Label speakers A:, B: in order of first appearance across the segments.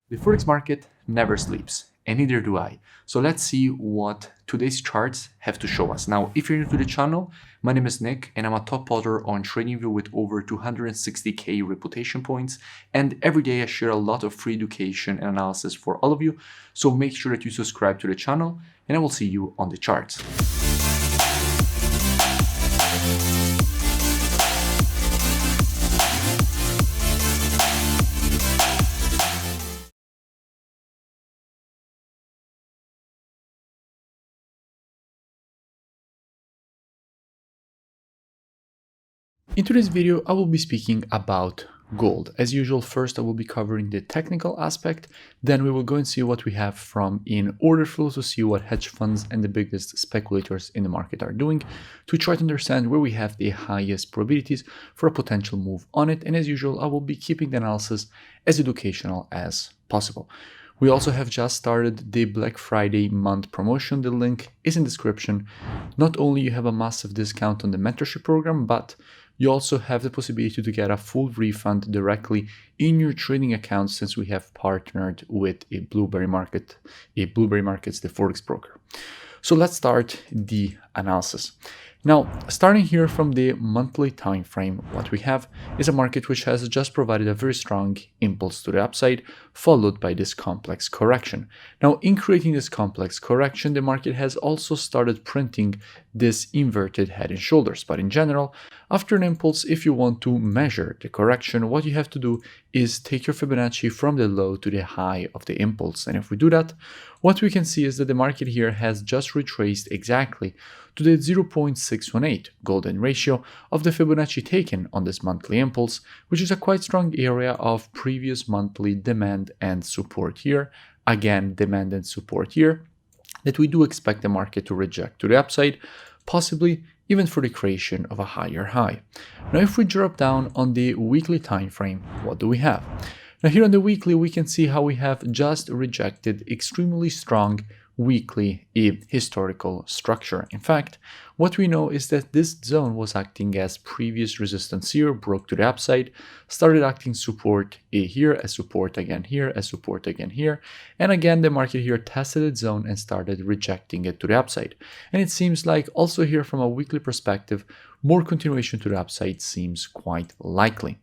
A: The forex market never sleeps, and neither do I. So let's see what today's charts have to show us. Now, if you're new to the channel, my name is Nick, and I'm a top podder on TradingView with over 260k reputation points. And every day I share a lot of free education and analysis for all of you. So make sure that you subscribe to the channel, and I will see you on the charts. In today's video, I will be speaking about gold. As usual, first I will be covering the technical aspect, then we will go and see what we have from in order flow to see what hedge funds and the biggest speculators in the market are doing to try to understand where we have the highest probabilities for a potential move on it. And as usual, I will be keeping the analysis as educational as possible. We also have just started the Black Friday month promotion. The link is in the description. Not only you have a massive discount on the mentorship program, but you also have the possibility to get a full refund directly in your trading account since we have partnered with a Blueberry Markets, the forex broker. So let's start the analysis. Now, starting here from the monthly time frame, what we have is a market which has just provided a very strong impulse to the upside, followed by this complex correction. Now, in creating this complex correction, the market has also started printing this inverted head and shoulders. But in general, after an impulse, if you want to measure the correction, what you have to do is take your Fibonacci from the low to the high of the impulse. And if we do that, what we can see is that the market here has just retraced exactly to the 0.618 golden ratio of the Fibonacci taken on this monthly impulse, which is a quite strong area of previous monthly demand and support here. Again, demand and support here that we do expect the market to reject to the upside, possibly even for the creation of a higher high. Now, if we drop down on the weekly time frame, what do we have? Now, here on the weekly, we can see how we have just rejected extremely strong weekly historical structure. In fact, what we know is that this zone was acting as previous resistance here, broke to the upside, started acting support here, as support again here, as support again here, and again the market here tested its zone and started rejecting it to the upside. And it seems like also here from a weekly perspective, more continuation to the upside seems quite likely.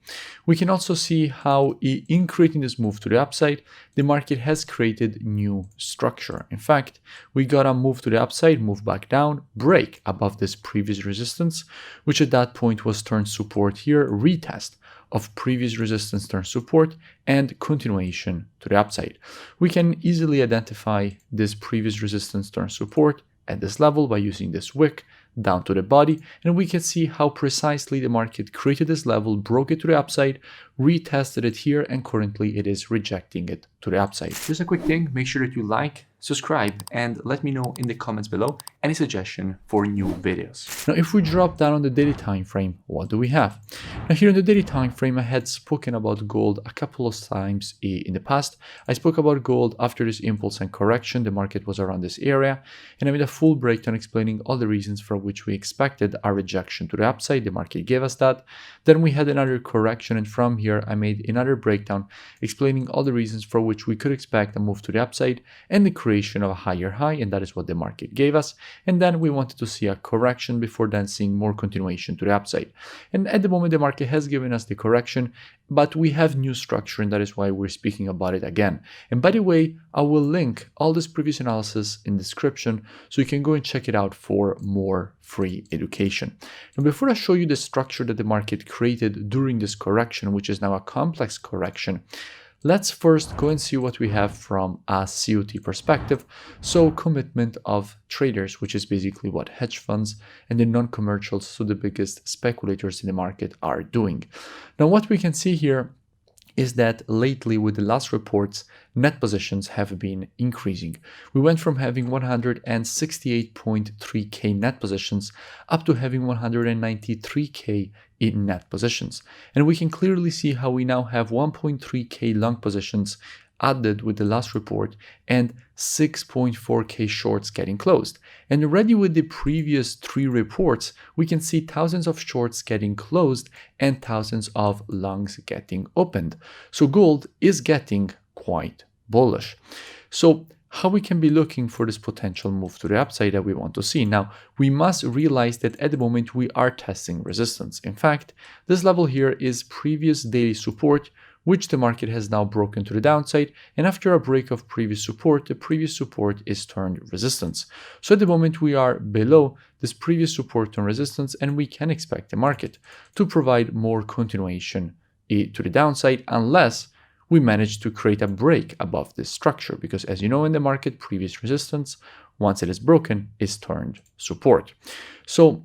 A: We can also see how in creating this move to the upside, the market has created new structure. In fact, we got a move to the upside, move back down, break above this previous resistance, which at that point was turned support here, retest of previous resistance turn support, and continuation to the upside. We can easily identify this previous resistance turn support at this level by using this wick down to the body, and we can see how precisely the market created this level, broke it to the upside, retested it here, and currently it is rejecting it to the upside. Just a quick thing, make sure that you like, subscribe, and let me know in the comments below any suggestion for new videos. Now, if we drop down on the daily time frame, what do we have? Now, here in the daily time frame, I had spoken about gold a couple of times in the past. I spoke about gold after this impulse and correction. The market was around this area, and I made a full breakdown explaining all the reasons for which we expected a rejection to the upside. The market gave us that. Then we had another correction, and from here I made another breakdown explaining all the reasons for which we could expect a move to the upside and the creation of a higher high, and that is what the market gave us. And then we wanted to see a correction before then seeing more continuation to the upside. And at the moment the market has given us the correction, but we have new structure, and that is why we're speaking about it again. And by the way, I will link all this previous analysis in the description so you can go and check it out for more free education. Now, before I show you the structure that the market created during this correction, which is now a complex correction, let's first go and see what we have from a COT perspective. So commitment of traders, which is basically what hedge funds and the non-commercials, so the biggest speculators in the market, are doing. Now, what we can see here is that lately with the last reports, net positions have been increasing. We went from having 168.3k net positions up to having 193k in net positions. And we can clearly see how we now have 1.3k long positions added with the last report and 6.4k shorts getting closed. And already with the previous 3 reports, we can see thousands of shorts getting closed and thousands of longs getting opened. So gold is getting quite bullish. So how we can be looking for this potential move to the upside that we want to see. Now, we must realize that at the moment we are testing resistance. In fact, this level here is previous daily support, which the market has now broken to the downside, and after a break of previous support, the previous support is turned resistance. So at the moment we are below this previous support and resistance, and we can expect the market to provide more continuation to the downside unless we manage to create a break above this structure, because as you know in the market, previous resistance, once it is broken, is turned support. So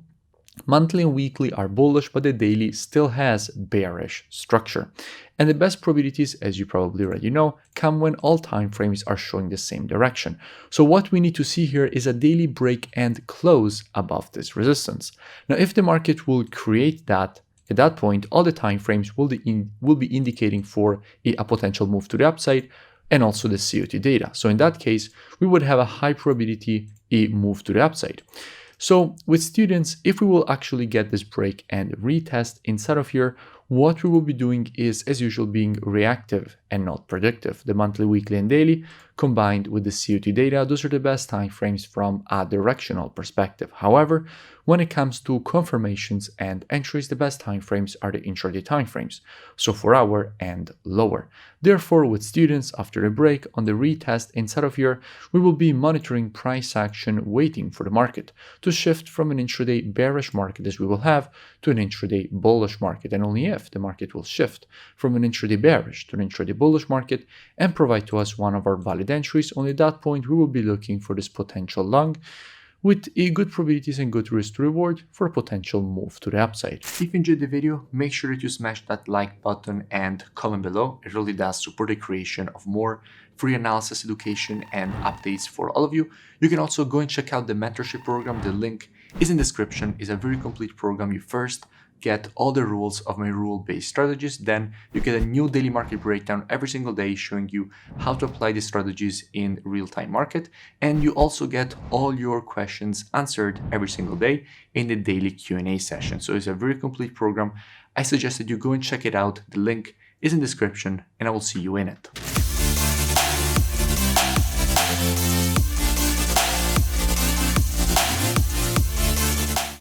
A: monthly and weekly are bullish, but the daily still has bearish structure. And the best probabilities, as you probably already know, come when all time frames are showing the same direction. So what we need to see here is a daily break and close above this resistance. Now, if the market will create that, at that point, all the time frames will be indicating for a potential move to the upside, and also the COT data. So in that case, we would have a high probability a move to the upside. So with students, if we will actually get this break and retest inside of here, what we will be doing is, as usual, being reactive and not predictive. The monthly, weekly, and daily combined with the COT data, those are the best time frames from a directional perspective. However, when it comes to confirmations and entries, the best time frames are the intraday time frames, so 4 hour and lower. Therefore, with students, after a break on the retest inside of here, we will be monitoring price action, waiting for the market to shift from an intraday bearish market, as we will have, to an intraday bullish market, and only if the market will shift from an intraday bearish to an intraday bullish market and provide to us one of our valid entries, only at that point we will be looking for this potential long with a good probabilities and good risk to reward for a potential move to the upside. If you enjoyed the video, make sure that you smash that like button and comment below. It really does support the creation of more free analysis, education, and updates for all of you. You can also go and check out the mentorship program. The link is in the description. It's a very complete program. You first get all the rules of my rule-based strategies, then you get a new daily market breakdown every single day showing you how to apply these strategies in real-time market, and you also get all your questions answered every single day in the daily Q&A session. So it's a very complete program. I suggest that you go and check it out. The link is in the description, and I will see you in it.